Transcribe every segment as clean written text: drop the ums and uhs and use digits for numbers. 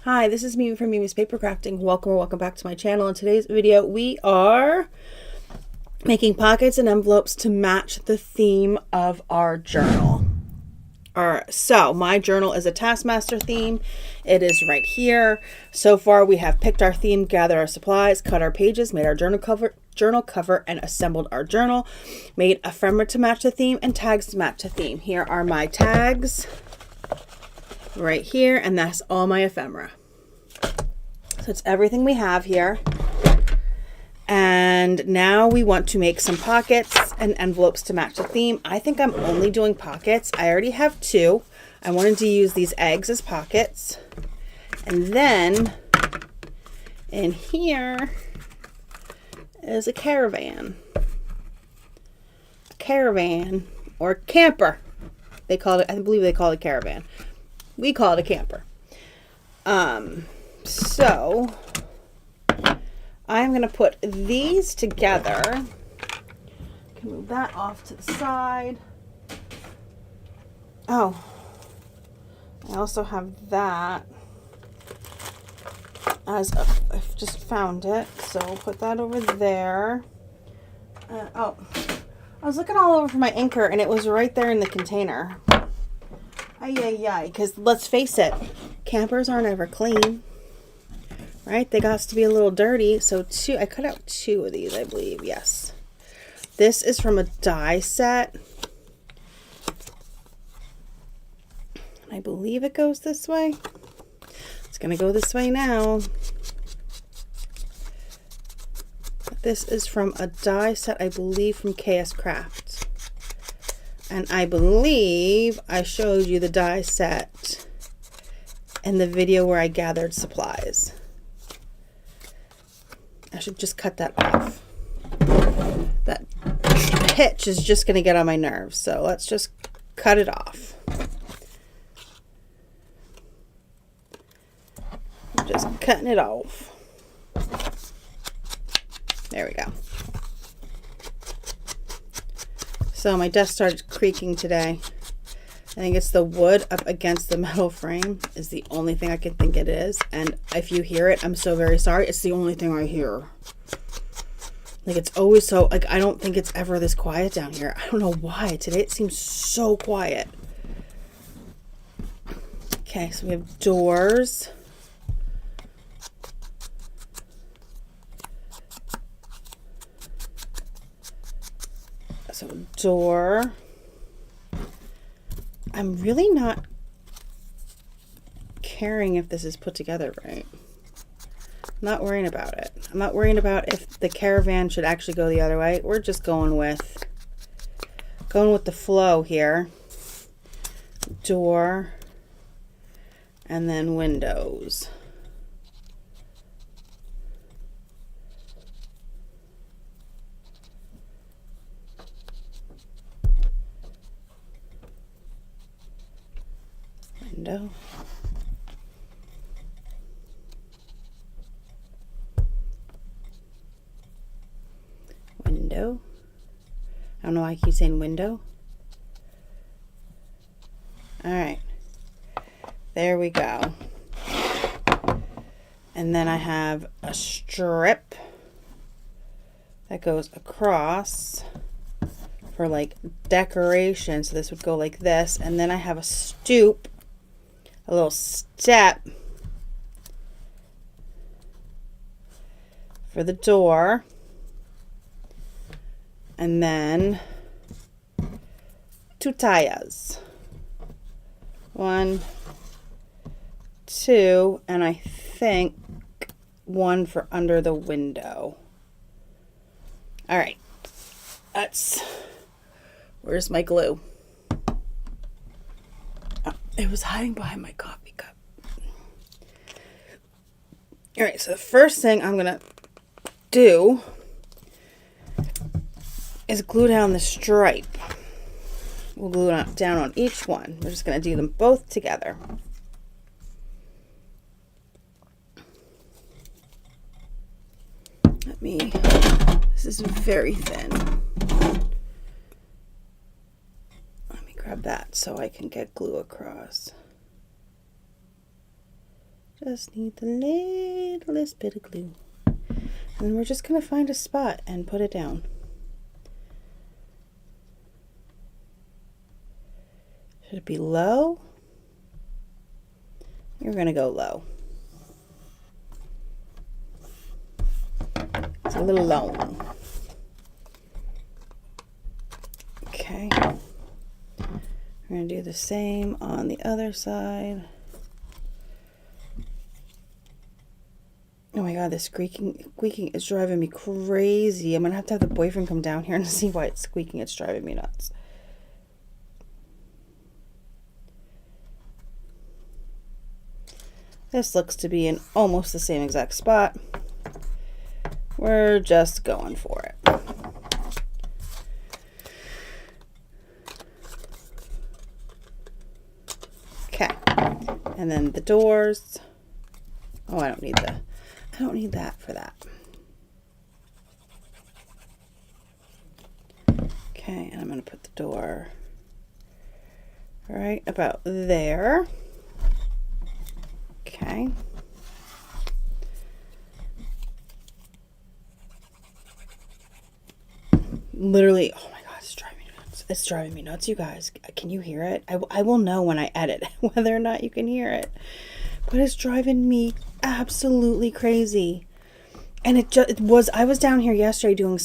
Hi, this is Mimi from Mimi's Papercrafting. Welcome or welcome back to my channel. In today's video, we are making pockets and envelopes to match the theme of our journal. So my journal is a Taskmaster theme. It is right here. So far, we have picked our theme, gathered our supplies, cut our pages, made our journal cover, and assembled our journal. Made ephemera to match the theme and tags to match the theme. Here are my tags right here, and that's all my ephemera. So it's everything we have here. And now we want to make some pockets and envelopes to match the theme. I think I'm only doing pockets. I already have two. I wanted to use these eggs as pockets. And then in here is a caravan. A caravan or camper. They call it, I believe they call it caravan. We call it a camper. So I'm going to put these together. I can move that off to the side. Oh, I also have that as I've just found it. So I'll put that over there. Oh, I was looking all over for my anchor and it was right there in the container. Ay, because let's face it, campers aren't ever clean. Right? They got to be a little dirty. So I cut out two of these, I believe. Yes. This is from a die set. I believe it goes this way. It's going to go this way now. This is from a die set, I believe, from KS Craft. And I believe I showed you the die set in the video where I gathered supplies. I should just cut that off. That hitch is just going to get on my nerves, so let's just cut it off. I'm just cutting it off. There we go. So my desk started creaking today. I think it's the wood up against the metal frame is the only thing I can think it is. And if you hear it, I'm so very sorry. It's the only thing I hear. Like, it's always so, like, I don't think it's ever this quiet down here. I don't know why. Today it seems so quiet. Okay, so we have doors. So door. I'm really not caring if this is put together right. I'm not worrying about it. I'm not worrying about if the caravan should actually go the other way. We're just going with the flow here. Door and then windows. Window. Window. I don't know why I keep saying window. All right. There we go. And then I have a strip that goes across for like decoration. So this would go like this. And then I have a stoop. A little step for the door, and then two tires. 1, 2, and I think one for under the window. All right, where's my glue? It was hiding behind my coffee cup. All right, so the first thing I'm going to do is glue down the stripe. We'll glue it down on each one. We're just going to do them both together. This is very thin. Grab that so I can get glue across. Just need the littlest bit of glue. And we're just going to find a spot and put it down. Should it be low? You're going to go low. It's a little low. Okay. We're going to do the same on the other side. Oh my god, this squeaking is driving me crazy. I'm going to have the boyfriend come down here and see why it's squeaking. It's driving me nuts. This looks to be in almost the same exact spot. We're just going for it. Okay. And then the doors. Oh, I don't need that for that. Okay, and I'm going to put the door right about there. Okay. Literally, oh my god, it's driving me nuts. It's driving me nuts, you guys. Can you hear it? I will know when I edit whether or not you can hear it. But it's driving me absolutely crazy. And I was down here yesterday doing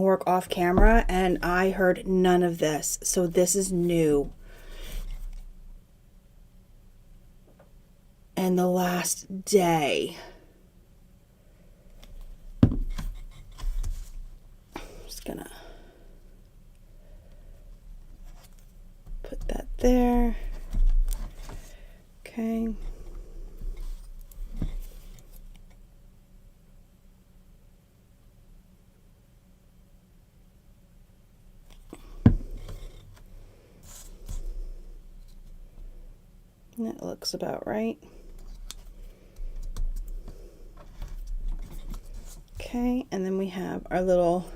work off camera, and I heard none of this. So this is new. And the last day. I'm just gonna put that there. Okay. That looks about right. Okay, and then we have our little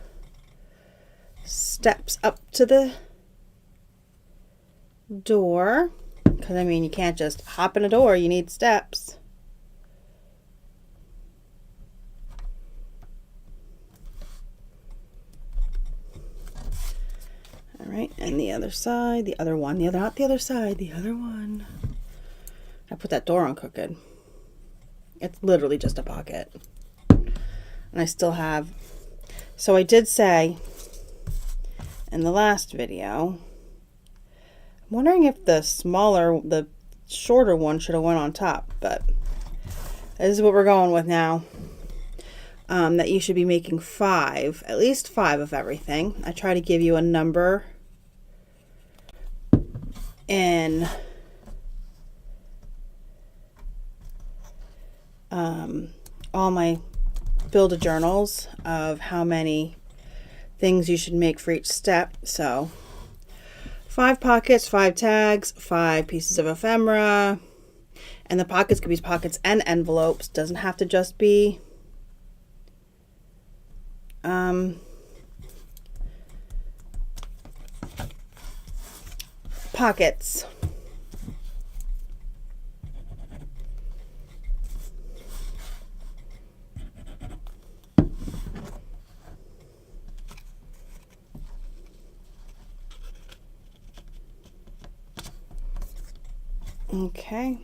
steps up to the door. Because, I mean, you can't just hop in a door. You need steps. All right, and the other side, not the other side, the other one. I put that door on crooked. It's literally just a pocket. And I still have, so I did say in the last video, I'm wondering if the shorter one should have went on top, but this is what we're going with now. That you should be making at least five of everything. I try to give you a number in all my build a journals of how many things you should make for each step. So 5 pockets, 5 tags, 5 pieces of ephemera, and the pockets could be pockets and envelopes. Doesn't have to just be pockets. Okay.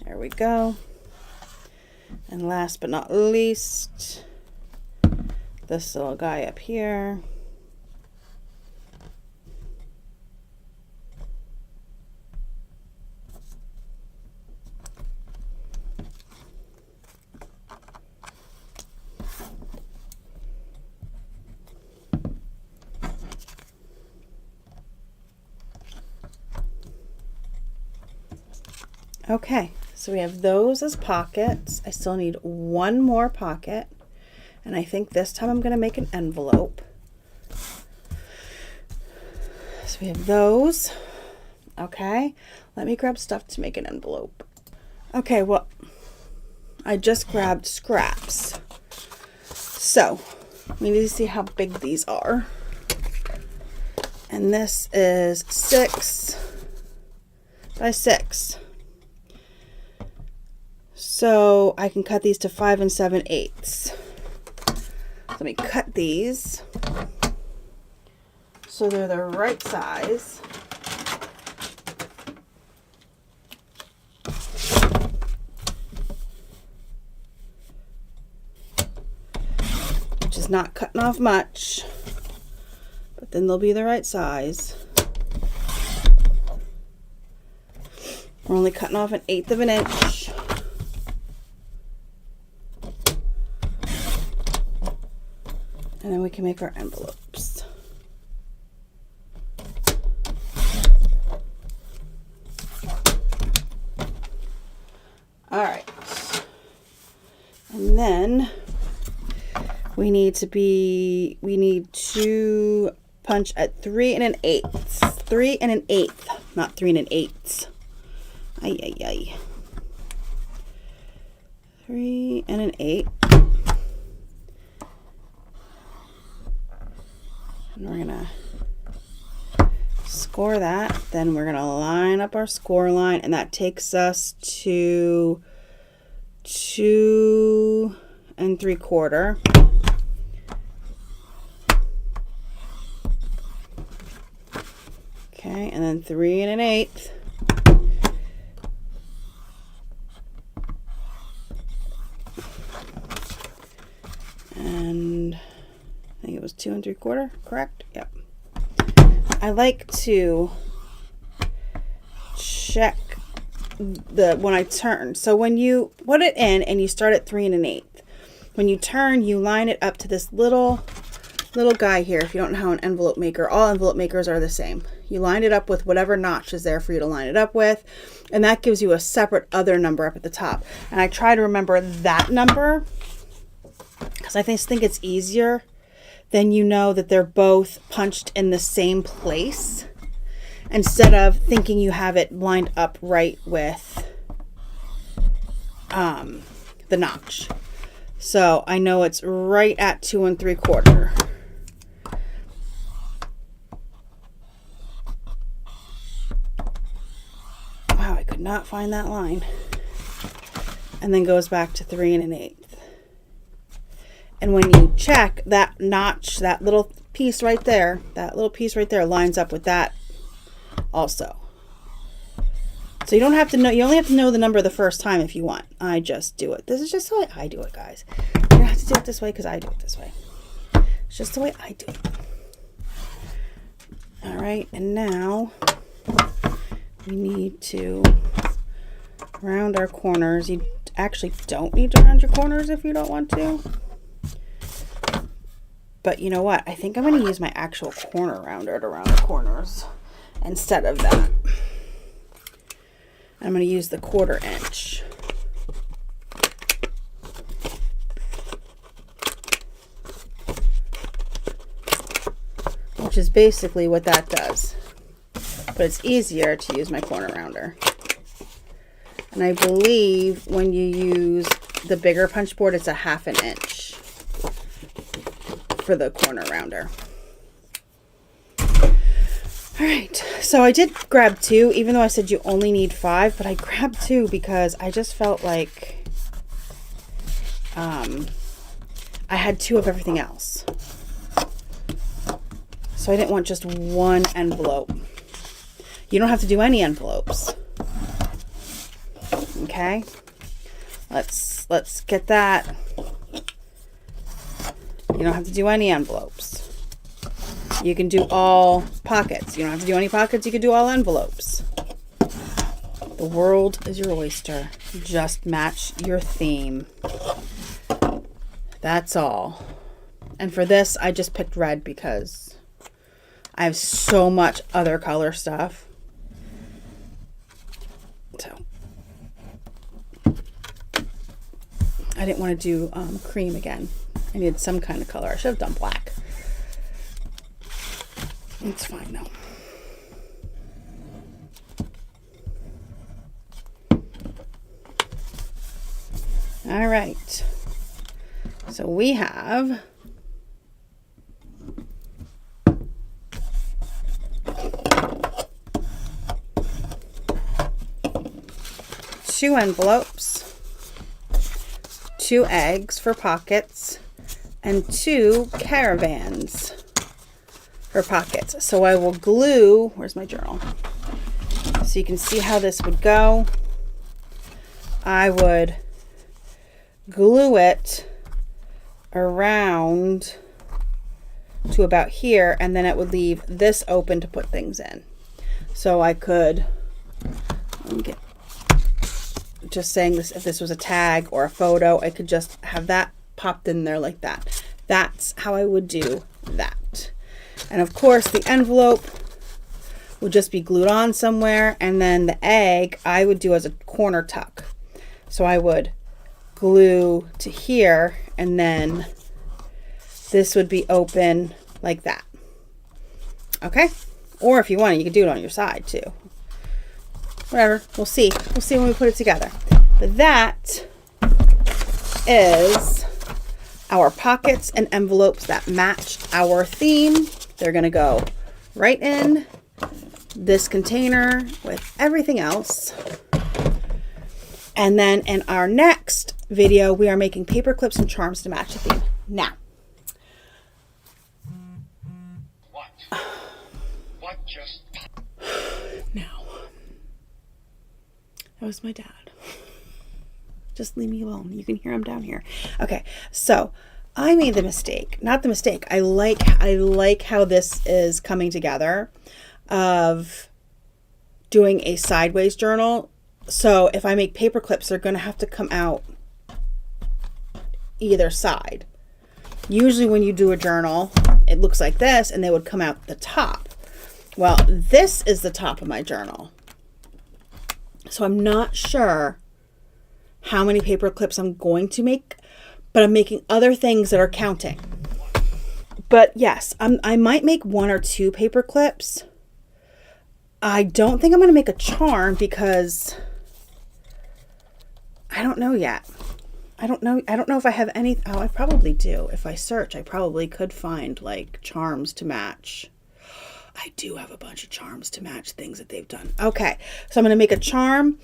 There we go. And last but not least, this little guy up here. Okay, so we have those as pockets. I still need one more pocket, and I think this time I'm going to make an envelope. So we have those. Okay, let me grab stuff to make an envelope. Okay, well, I just grabbed scraps. So we need to see how big these are. And this is 6 by 6. So I can cut these to 5 7/8. Let me cut these so they're the right size. Which is not cutting off much, but then they'll be the right size. We're only cutting off 1/8 of an inch. And then we can make our envelopes. All right. And then we need to punch at 3 1/8. 3 1/8, not 3 1/8. Ay, ay, ay. 3 1/8. And we're gonna score that. Then we're gonna line up our score line, and that takes us to 2 3/4. Okay, and then 3 1/8. And I think it was 2 3/4, correct? Yep. I like to check when I turn. So when you put it in and you start at 3 1/8, when you turn, you line it up to this little guy here. If you don't know how an envelope maker, all envelope makers are the same. You line it up with whatever notch is there for you to line it up with, and that gives you a separate other number up at the top. And I try to remember that number because I think it's easier. Then you know that they're both punched in the same place instead of thinking you have it lined up right with the notch. So I know it's right at 2 3/4. Wow, I could not find that line. And then goes back to 3 1/8. And when you check that notch, that little piece right there, lines up with that also. So you don't have to know, you only have to know the number the first time if you want. I just do it. This is just the way I do it, guys. You don't have to do it this way because I do it this way. It's just the way I do it. All right, and now we need to round our corners. You actually don't need to round your corners if you don't want to. But you know what? I think I'm going to use my actual corner rounder to round the corners instead of that. I'm going to use the 1/4 inch. Which is basically what that does. But it's easier to use my corner rounder. And I believe when you use the bigger punch board, it's a 1/2 inch for the corner rounder. All right, so I did grab 2, even though I said you only need 5, but I grabbed 2 because I just felt like I had 2 of everything else. So I didn't want just one envelope. You don't have to do any envelopes. Okay, let's get that. You don't have to do any envelopes. You can do all pockets. You don't have to do any pockets. You can do all envelopes. The world is your oyster. Just match your theme. That's all. And for this, I just picked red because I have so much other color stuff. So I didn't want to do cream again. I needed some kind of color. I should have done black. It's fine though. All right. So we have 2 envelopes, 2 eggs for pockets, and 2 caravans for pockets. So I will glue, where's my journal? So you can see how this would go. I would glue it around to about here, and then it would leave this open to put things in. So I could, just saying this, if this was a tag or a photo, I could just have that popped in there like that. That's how I would do that. And of course the envelope would just be glued on somewhere, and then the egg I would do as a corner tuck. So I would glue to here, and then this would be open like that. Okay? Or if you want it, you could do it on your side too. Whatever. We'll see. We'll see when we put it together. But that is our pockets and envelopes that matched our theme. They're going to go right in this container with everything else. And then in our next video, we are making paper clips and charms to match the theme. Now. What just... Now. That was my dad. Just leave me alone. You can hear him down here. Okay, so I made the mistake. Not the mistake. I like how this is coming together of doing a sideways journal. So if I make paper clips, they're going to have to come out either side. Usually when you do a journal, it looks like this, and they would come out the top. Well, this is the top of my journal. So I'm not sure how many paper clips I'm going to make, but I'm making other things that are counting. But yes, I might make 1 or 2 paper clips. I don't think I'm going to make a charm because I don't know yet. I don't know if I have any. Oh, I probably do. If I search, I probably could find like charms to match. I do have a bunch of charms to match things that they've done. Okay, so I'm going to make a charm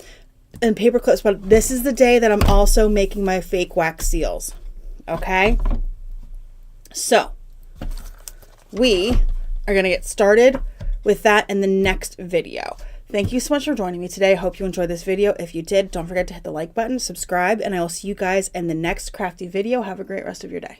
and paper clips, but this is the day that I'm also making my fake wax seals. Okay, so we are going to get started with that in the next video. Thank you so much for joining me today. I hope you enjoyed this video. If you did, don't forget to hit the like button, subscribe, and I will see you guys in the next crafty video. Have a great rest of your day.